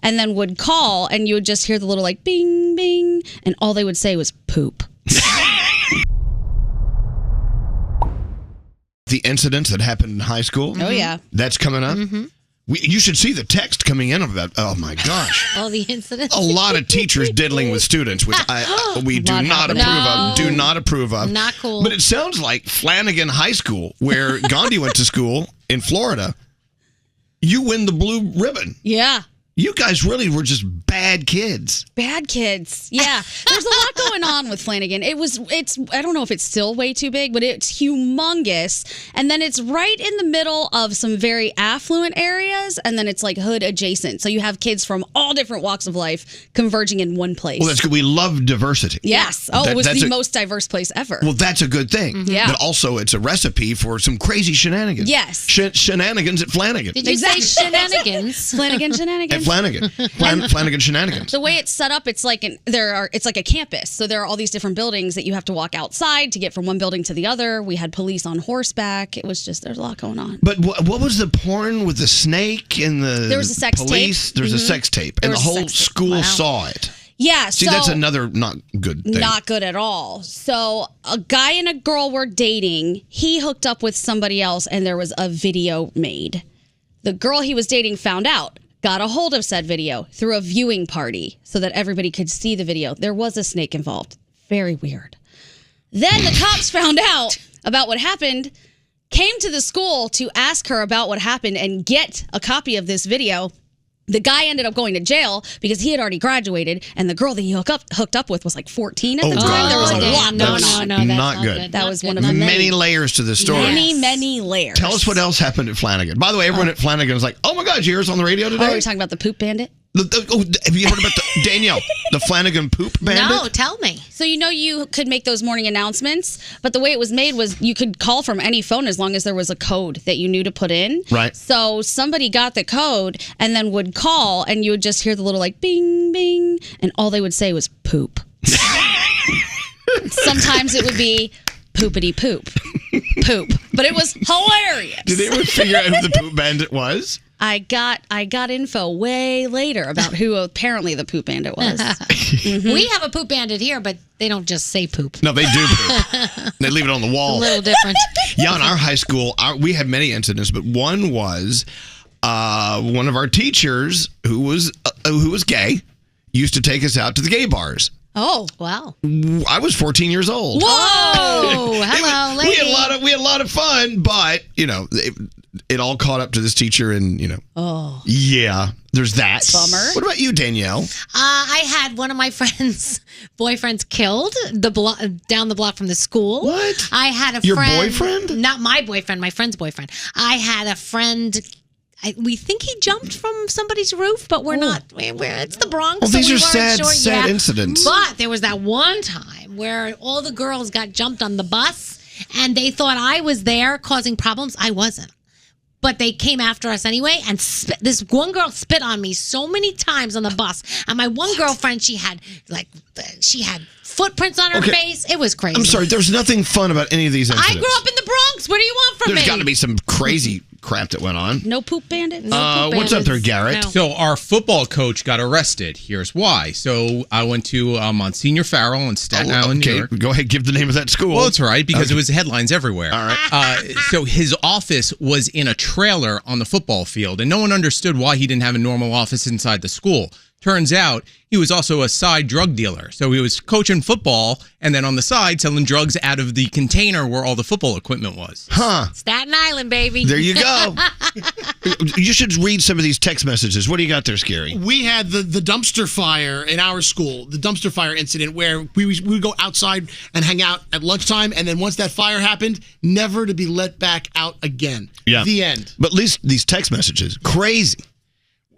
and then would call, and you would just hear the little like bing, bing, and all they would say was poop. The incidents that happened in high school. Oh, yeah. That's coming up. Mm-hmm. You should see the text coming in about, oh my gosh. All the incidents. A lot of teachers diddling with students, which we do not approve of. Do not approve of. Not cool. But it sounds like Flanagan High School, where Gandhi went to school in Florida, you win the blue ribbon. Yeah. You guys really were just bad kids. Bad kids. Yeah. There's a lot going on with Flanagan. It's I don't know if it's still way too big, but it's humongous. And then it's right in the middle of some very affluent areas, and then it's like hood adjacent. So you have kids from all different walks of life converging in one place. Well, that's good. We love diversity. Yes. Oh, it was the most diverse place ever. Well, that's a good thing. Mm-hmm. Yeah. But also, it's a recipe for some crazy shenanigans. Yes. Shenanigans at Flanagan. Did you say shenanigans? Flanagan shenanigans. Flanagan. Flanagan shenanigans. The way it's set up, it's like it's like a campus. So there are all these different buildings that you have to walk outside to get from one building to the other. We had police on horseback. It was just, there's a lot going on. But what was the porn with the snake and the there was a sex police? tape. There was a sex tape. And the whole school saw it. Yeah. See, that's another not good thing. Not good at all. So a guy and a girl were dating. He hooked up with somebody else, and there was a video made. The girl he was dating found out. Got a hold of said video through a viewing party so that everybody could see the video. There was a snake involved. Very weird. Then the cops found out about what happened, came to the school to ask her about what happened and get a copy of this video. The guy ended up going to jail because he had already graduated, and the girl that he hooked up with was like 14 at the time. God. There was a lot going on. No, that's not good. That was one of many layers to the story. Many layers. Tell us what else happened at Flanagan. By the way, everyone at Flanagan is like, oh my God, you hear us on the radio today? Oh, are we talking about the poop bandit? Have you heard about Danielle, the Flanagan poop bandit? No, tell me. So you could make those morning announcements, but the way it was made was you could call from any phone as long as there was a code that you knew to put in. Right. So somebody got the code and then would call, and you would just hear the little like bing, bing, and all they would say was poop. Sometimes it would be poopity poop. Poop. But it was hilarious. Did they ever figure out who the poop bandit was? I got info way later about who apparently the poop bandit was. Mm-hmm. We have a poop bandit here, but they don't just say poop. No, they do poop. They leave it on the wall. A little different. Yeah, in our high school, we had many incidents, but one was one of our teachers who was gay used to take us out to the gay bars. Oh, wow. I was 14 years old. Whoa! Hello, lady. We had a lot of fun, but, it all caught up to this teacher and, Oh. Yeah, there's that. Bummer. What about you, Danielle? I had one of my friend's boyfriends killed down the block from the school. What? I had a Your friend. Your boyfriend? Not my boyfriend, my friend's boyfriend. I had a friend. We think he jumped from somebody's roof, but we're not. It's the Bronx. Well, so these we are sad sure. incidents. But there was that one time where all the girls got jumped on the bus, and they thought I was there causing problems. I wasn't. But they came after us anyway, and this one girl spit on me so many times on the bus. And my one girlfriend, she had footprints on her face. It was crazy. I'm sorry, there's nothing fun about any of these incidents. I grew up in the Bronx. What do you want from me? There's got to be some crazy crap that went on. No poop bandits? What's up there, Garrett? No. So our football coach got arrested. Here's why. So I went to Monsignor Farrell in Staten Island, New York. Go ahead, give the name of that school. Well, it's all right, because it was headlines everywhere. All right. So his office was in a trailer on the football field, and no one understood why he didn't have a normal office inside the school. Turns out he was also a side drug dealer. So he was coaching football and then on the side selling drugs out of the container where all the football equipment was. Huh. Staten Island, baby. There you go. You should read some of these text messages. What do you got there, Scary? We had the dumpster fire in our school, the dumpster fire incident where we would go outside and hang out at lunchtime, and then once that fire happened, never to be let back out again. Yeah. The end. But at least these text messages, crazy.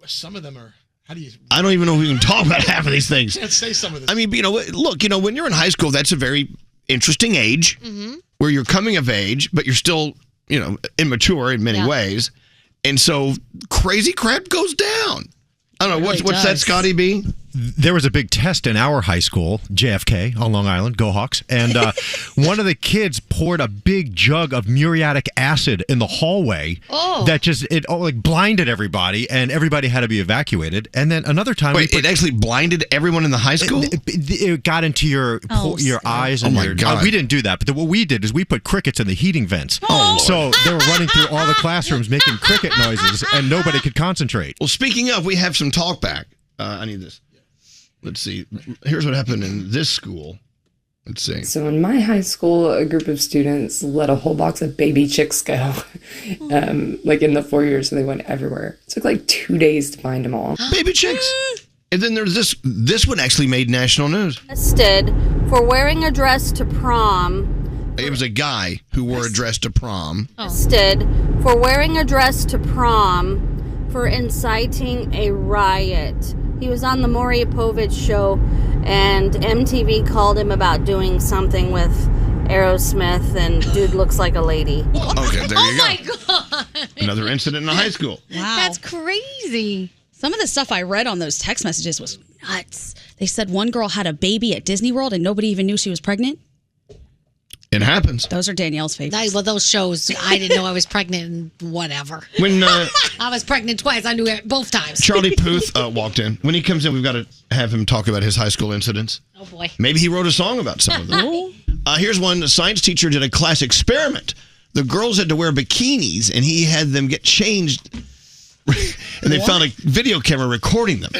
Some of them are... I don't even know if we can talk about half of these things. Can't say some of this. I mean, look, when you're in high school, that's a very interesting age where you're coming of age, but you're still, immature in many ways. And so crazy crap goes down. I don't know. What's that, Scotty B? there was a big test in our high school, JFK on Long Island, go Hawks, and one of the kids poured a big jug of muriatic acid in the hallway that just blinded everybody, and everybody had to be evacuated. And then another time, it actually blinded everyone in the high school. It got into your eyes. And my God! We didn't do that, but what we did is we put crickets in the heating vents. So they were running through all the classrooms making cricket noises, and nobody could concentrate. Well, speaking of, we have some talk back. I need this. Let's see. Here's what happened in this school. Let's see. So in my high school, a group of students let a whole box of baby chicks go, like in the foyer, so they went everywhere. It took like 2 days to find them all. Baby chicks. And then there's this. This one actually made national news. Arrested for wearing a dress to prom. It was a guy who wore a dress to prom. Arrested for wearing a dress to prom for inciting a riot. He was on the Maury Povich show, and MTV called him about doing something with Aerosmith, and dude looks like a lady. Okay, there you go. Oh my God. Another incident in a high school. Wow. That's crazy. Some of the stuff I read on those text messages was nuts. They said one girl had a baby at Disney World and nobody even knew she was pregnant. It happens. Those are Danielle's favorites. Well, those shows, I didn't know I was pregnant and whatever. When I was pregnant twice. I knew it both times. Charlie Puth walked in. When he comes in, we've got to have him talk about his high school incidents. Oh, boy. Maybe he wrote a song about some of them. Here's one. The science teacher did a class experiment. The girls had to wear bikinis, and he had them get changed. And they found a video camera recording them.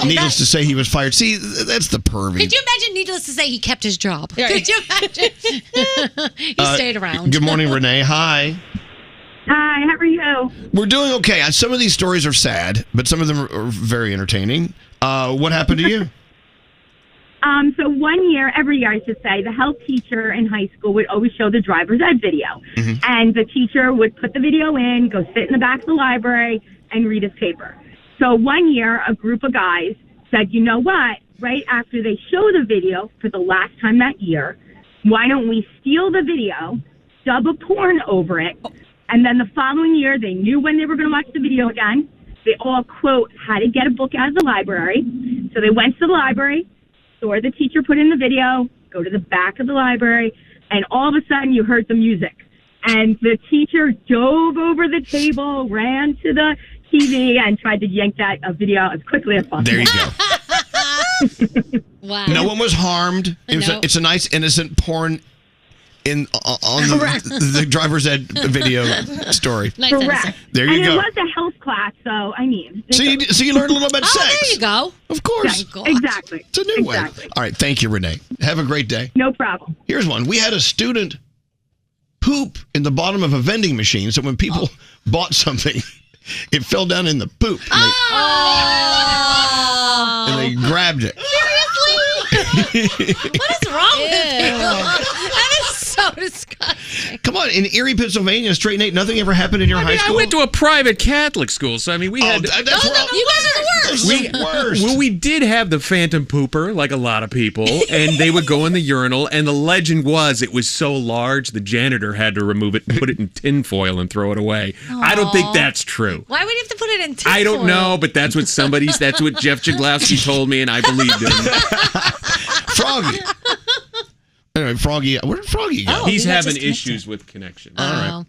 Needless to say, he was fired. See, that's the pervy. Could you imagine, needless to say, he kept his job? Could you imagine? He stayed around. Good morning, Renee. Hi. Hi, how are you? We're doing okay. Some of these stories are sad, but some of them are very entertaining. What happened to you? So one year, every year I should say, the health teacher in high school would always show the driver's ed video. Mm-hmm. And the teacher would put the video in, go sit in the back of the library, and read his paper. So one year, a group of guys said, you know what, right after they show the video for the last time that year, why don't we steal the video, dub a porn over it, and then the following year, they knew when they were going to watch the video again. They all, quote, had to get a book out of the library. So they went to the library, saw the teacher put in the video, go to the back of the library, and all of a sudden you heard the music. And the teacher dove over the table, ran to the TV, and tried to yank that video as quickly as possible. There you go. Wow. No one was harmed. It's a nice, innocent porn on the driver's ed video story. Nice. Correct. There you go. And it was a health class, so, I mean. So you learned a little about sex. There you go. Of course. Exactly. It's a new way. All right. Thank you, Renee. Have a great day. No problem. Here's one. We had a student poop in the bottom of a vending machine, so when people bought something, it fell down in the poop. And they grabbed it. Seriously? What is wrong with people? That is so disgusting. Come on, in Erie, Pennsylvania, straight Nate, nothing ever happened in your high school? I went to a private Catholic school, so I mean, we had. You guys are the worst. Well, we did have the phantom pooper, like a lot of people, and they would go in the urinal, and the legend was it was so large, the janitor had to remove it, put it in tinfoil, and throw it away. Aww. I don't think that's true. Why would you have to put it in tinfoil? I don't know, but that's what that's what Jeff Jaglowski told me, and I believed him. Froggy. Anyway, Froggy, where did Froggy go? He's having issues with connection. All right.